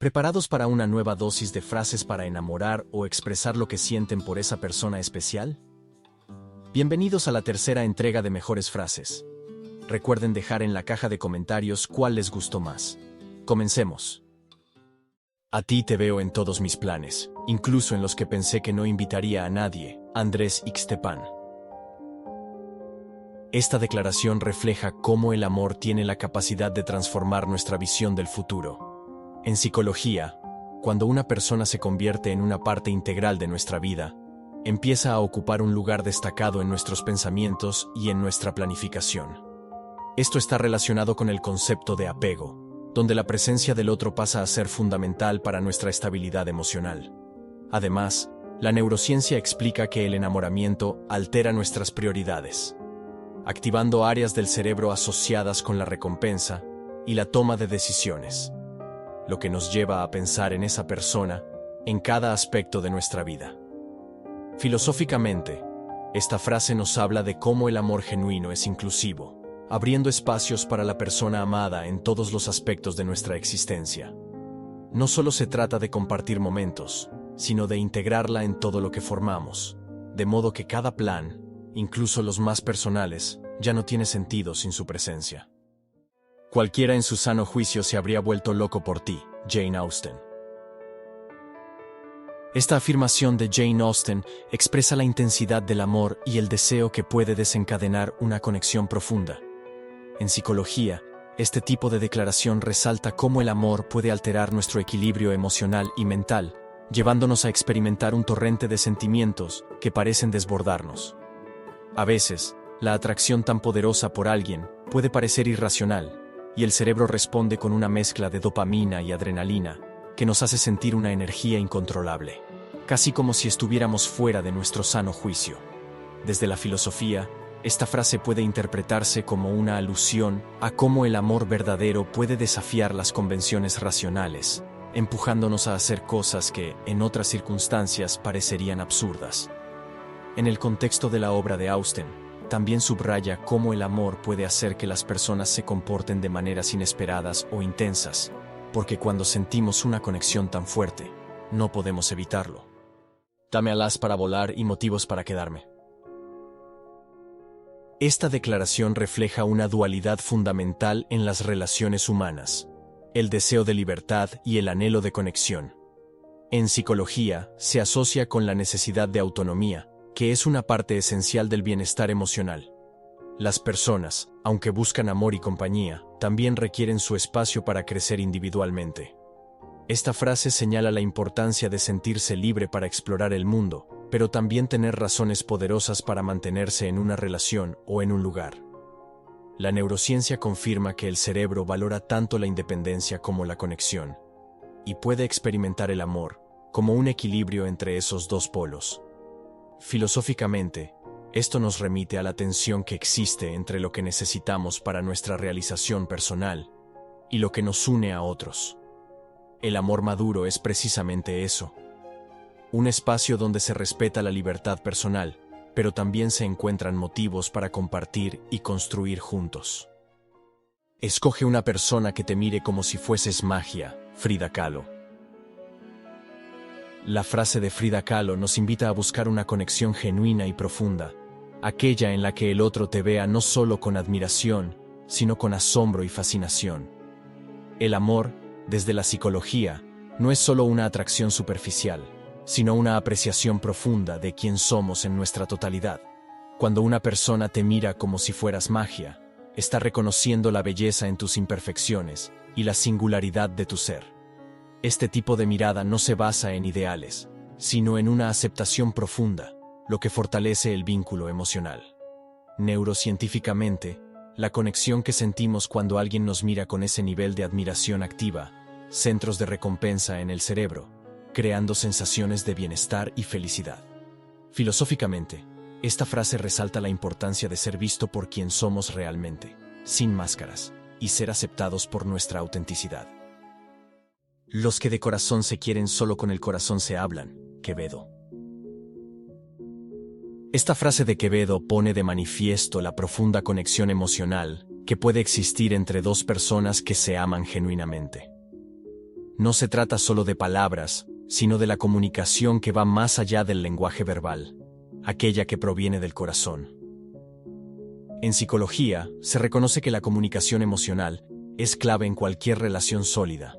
¿Preparados para una nueva dosis de frases para enamorar o expresar lo que sienten por esa persona especial? Bienvenidos a la tercera entrega de Mejores Frases. Recuerden dejar en la caja de comentarios cuál les gustó más. Comencemos. A ti te veo en todos mis planes, incluso en los que pensé que no invitaría a nadie. Andrés Ixtepan. Esta declaración refleja cómo el amor tiene la capacidad de transformar nuestra visión del futuro. En psicología, cuando una persona se convierte en una parte integral de nuestra vida, empieza a ocupar un lugar destacado en nuestros pensamientos y en nuestra planificación. Esto está relacionado con el concepto de apego, donde la presencia del otro pasa a ser fundamental para nuestra estabilidad emocional. Además, la neurociencia explica que el enamoramiento altera nuestras prioridades, activando áreas del cerebro asociadas con la recompensa y la toma de decisiones, lo que nos lleva a pensar en esa persona en cada aspecto de nuestra vida. Filosóficamente, esta frase nos habla de cómo el amor genuino es inclusivo, abriendo espacios para la persona amada en todos los aspectos de nuestra existencia. No solo se trata de compartir momentos, sino de integrarla en todo lo que formamos, de modo que cada plan, incluso los más personales, ya no tiene sentido sin su presencia. Cualquiera en su sano juicio se habría vuelto loco por ti, Jane Austen. Esta afirmación de Jane Austen expresa la intensidad del amor y el deseo que puede desencadenar una conexión profunda. En psicología, este tipo de declaración resalta cómo el amor puede alterar nuestro equilibrio emocional y mental, llevándonos a experimentar un torrente de sentimientos que parecen desbordarnos. A veces, la atracción tan poderosa por alguien puede parecer irracional, y el cerebro responde con una mezcla de dopamina y adrenalina que nos hace sentir una energía incontrolable, casi como si estuviéramos fuera de nuestro sano juicio. Desde la filosofía, esta frase puede interpretarse como una alusión a cómo el amor verdadero puede desafiar las convenciones racionales, empujándonos a hacer cosas que, en otras circunstancias, parecerían absurdas. En el contexto de la obra de Austen, también subraya cómo el amor puede hacer que las personas se comporten de maneras inesperadas o intensas, porque cuando sentimos una conexión tan fuerte, no podemos evitarlo. Dame alas para volar y motivos para quedarme. Esta declaración refleja una dualidad fundamental en las relaciones humanas: el deseo de libertad y el anhelo de conexión. En psicología, se asocia con la necesidad de autonomía, que es una parte esencial del bienestar emocional. Las personas, aunque buscan amor y compañía, también requieren su espacio para crecer individualmente. Esta frase señala la importancia de sentirse libre para explorar el mundo, pero también tener razones poderosas para mantenerse en una relación o en un lugar. La neurociencia confirma que el cerebro valora tanto la independencia como la conexión, y puede experimentar el amor como un equilibrio entre esos dos polos. Filosóficamente, esto nos remite a la tensión que existe entre lo que necesitamos para nuestra realización personal y lo que nos une a otros. El amor maduro es precisamente eso: un espacio donde se respeta la libertad personal, pero también se encuentran motivos para compartir y construir juntos. Escoge una persona que te mire como si fueses magia, Frida Kahlo. La frase de Frida Kahlo nos invita a buscar una conexión genuina y profunda, aquella en la que el otro te vea no solo con admiración, sino con asombro y fascinación. El amor, desde la psicología, no es solo una atracción superficial, sino una apreciación profunda de quién somos en nuestra totalidad. Cuando una persona te mira como si fueras magia, está reconociendo la belleza en tus imperfecciones y la singularidad de tu ser. Este tipo de mirada no se basa en ideales, sino en una aceptación profunda, lo que fortalece el vínculo emocional. Neurocientíficamente, la conexión que sentimos cuando alguien nos mira con ese nivel de admiración activa centros de recompensa en el cerebro, creando sensaciones de bienestar y felicidad. Filosóficamente, esta frase resalta la importancia de ser visto por quien somos realmente, sin máscaras, y ser aceptados por nuestra autenticidad. Los que de corazón se quieren solo con el corazón se hablan, Quevedo. Esta frase de Quevedo pone de manifiesto la profunda conexión emocional que puede existir entre dos personas que se aman genuinamente. No se trata solo de palabras, sino de la comunicación que va más allá del lenguaje verbal, aquella que proviene del corazón. En psicología, se reconoce que la comunicación emocional es clave en cualquier relación sólida.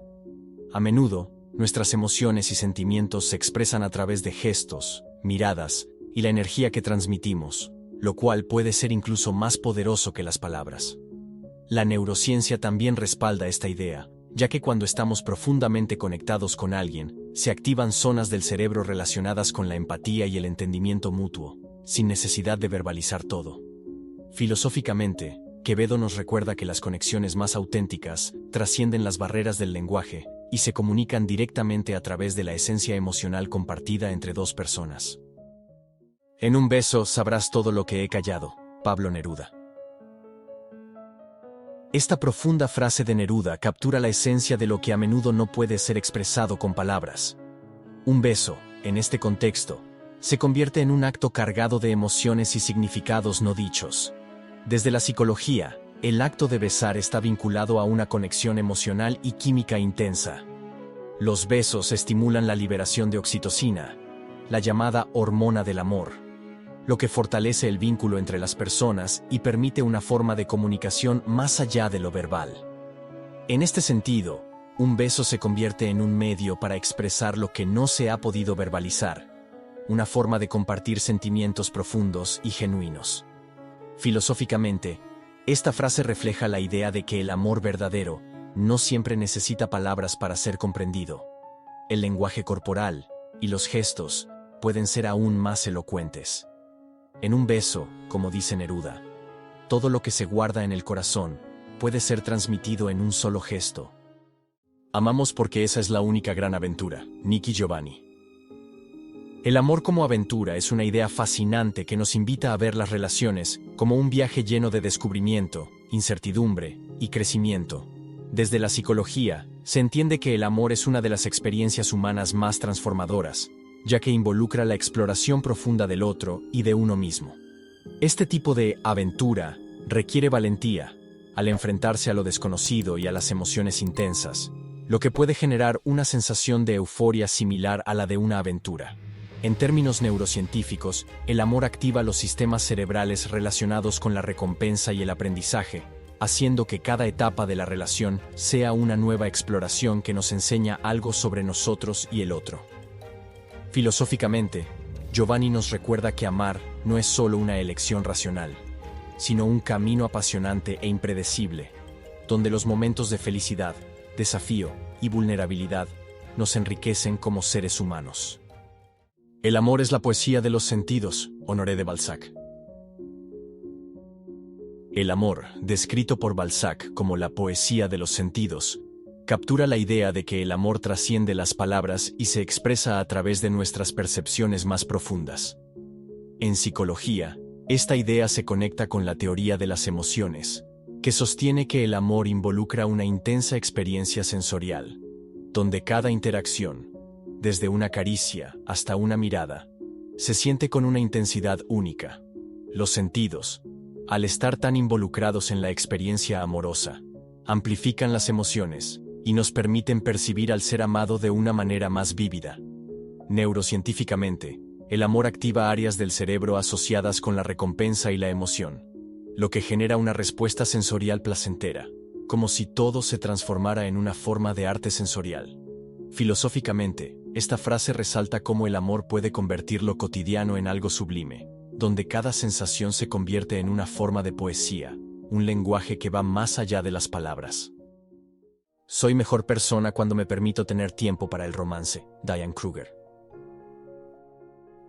A menudo, nuestras emociones y sentimientos se expresan a través de gestos, miradas y la energía que transmitimos, lo cual puede ser incluso más poderoso que las palabras. La neurociencia también respalda esta idea, ya que cuando estamos profundamente conectados con alguien, se activan zonas del cerebro relacionadas con la empatía y el entendimiento mutuo, sin necesidad de verbalizar todo. Filosóficamente, Quevedo nos recuerda que las conexiones más auténticas trascienden las barreras del lenguaje y se comunican directamente a través de la esencia emocional compartida entre dos personas. En un beso sabrás todo lo que he callado. Pablo Neruda. Esta profunda frase de Neruda captura la esencia de lo que a menudo no puede ser expresado con palabras. Un beso, en este contexto, se convierte en un acto cargado de emociones y significados no dichos. Desde la psicología, el acto de besar está vinculado a una conexión emocional y química intensa. Los besos estimulan la liberación de oxitocina, la llamada hormona del amor, lo que fortalece el vínculo entre las personas y permite una forma de comunicación más allá de lo verbal. En este sentido, un beso se convierte en un medio para expresar lo que no se ha podido verbalizar, una forma de compartir sentimientos profundos y genuinos. Filosóficamente, esta frase refleja la idea de que el amor verdadero no siempre necesita palabras para ser comprendido. El lenguaje corporal y los gestos pueden ser aún más elocuentes. En un beso, como dice Neruda, todo lo que se guarda en el corazón puede ser transmitido en un solo gesto. Amamos porque esa es la única gran aventura. Nicky Giovanni. El amor como aventura es una idea fascinante que nos invita a ver las relaciones como un viaje lleno de descubrimiento, incertidumbre y crecimiento. Desde la psicología, se entiende que el amor es una de las experiencias humanas más transformadoras, ya que involucra la exploración profunda del otro y de uno mismo. Este tipo de aventura requiere valentía, al enfrentarse a lo desconocido y a las emociones intensas, lo que puede generar una sensación de euforia similar a la de una aventura. En términos neurocientíficos, el amor activa los sistemas cerebrales relacionados con la recompensa y el aprendizaje, haciendo que cada etapa de la relación sea una nueva exploración que nos enseña algo sobre nosotros y el otro. Filosóficamente, Giovanni nos recuerda que amar no es solo una elección racional, sino un camino apasionante e impredecible, donde los momentos de felicidad, desafío y vulnerabilidad nos enriquecen como seres humanos. El amor es la poesía de los sentidos, Honoré de Balzac. El amor, descrito por Balzac como la poesía de los sentidos, captura la idea de que el amor trasciende las palabras y se expresa a través de nuestras percepciones más profundas. En psicología, esta idea se conecta con la teoría de las emociones, que sostiene que el amor involucra una intensa experiencia sensorial, donde cada interacción, desde una caricia hasta una mirada, se siente con una intensidad única. Los sentidos, al estar tan involucrados en la experiencia amorosa, amplifican las emociones y nos permiten percibir al ser amado de una manera más vívida. Neurocientíficamente, el amor activa áreas del cerebro asociadas con la recompensa y la emoción, lo que genera una respuesta sensorial placentera, como si todo se transformara en una forma de arte sensorial. Filosóficamente, esta frase resalta cómo el amor puede convertir lo cotidiano en algo sublime, donde cada sensación se convierte en una forma de poesía, un lenguaje que va más allá de las palabras. Soy mejor persona cuando me permito tener tiempo para el romance. Diane Kruger.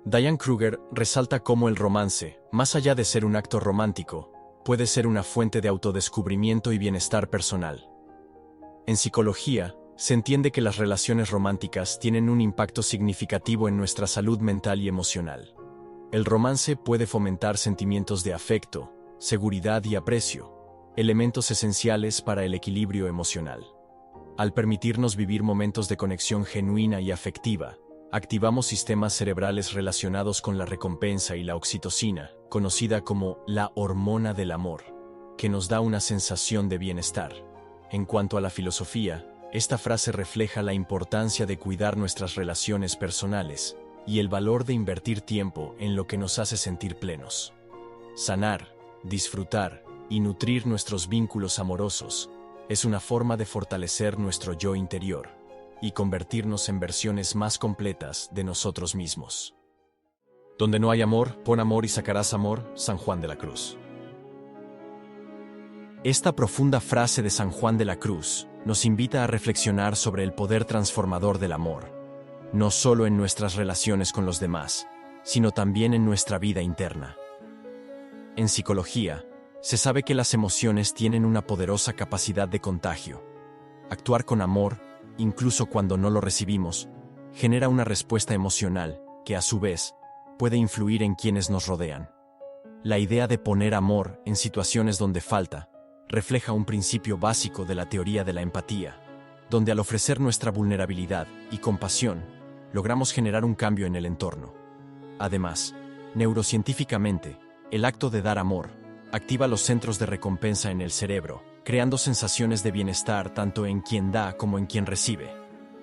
Diane Kruger resalta cómo el romance, más allá de ser un acto romántico, puede ser una fuente de autodescubrimiento y bienestar personal. En psicología, se entiende que las relaciones románticas tienen un impacto significativo en nuestra salud mental y emocional. El romance puede fomentar sentimientos de afecto, seguridad y aprecio, elementos esenciales para el equilibrio emocional. Al permitirnos vivir momentos de conexión genuina y afectiva, activamos sistemas cerebrales relacionados con la recompensa y la oxitocina, conocida como la hormona del amor, que nos da una sensación de bienestar. En cuanto a la filosofía, Esta frase refleja la importancia de cuidar nuestras relaciones personales y el valor de invertir tiempo en lo que nos hace sentir plenos. Sanar, disfrutar y nutrir nuestros vínculos amorosos es una forma de fortalecer nuestro yo interior y convertirnos en versiones más completas de nosotros mismos. Donde no hay amor, pon amor y sacarás amor, San Juan de la Cruz. Esta profunda frase de San Juan de la Cruz nos invita a reflexionar sobre el poder transformador del amor, no solo en nuestras relaciones con los demás, sino también en nuestra vida interna. En psicología, se sabe que las emociones tienen una poderosa capacidad de contagio. Actuar con amor, incluso cuando no lo recibimos, genera una respuesta emocional que, a su vez, puede influir en quienes nos rodean. La idea de poner amor en situaciones donde falta refleja un principio básico de la teoría de la empatía, donde al ofrecer nuestra vulnerabilidad y compasión, logramos generar un cambio en el entorno. Además, neurocientíficamente, el acto de dar amor activa los centros de recompensa en el cerebro, creando sensaciones de bienestar tanto en quien da como en quien recibe.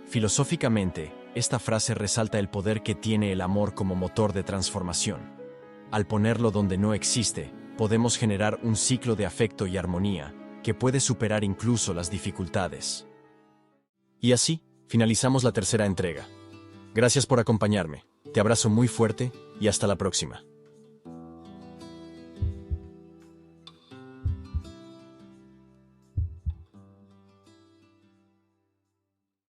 Filosóficamente, esta frase resalta el poder que tiene el amor como motor de transformación. Al ponerlo donde no existe, podemos generar un ciclo de afecto y armonía que puede superar incluso las dificultades. Y así, finalizamos la tercera entrega. Gracias por acompañarme. Te abrazo muy fuerte y hasta la próxima.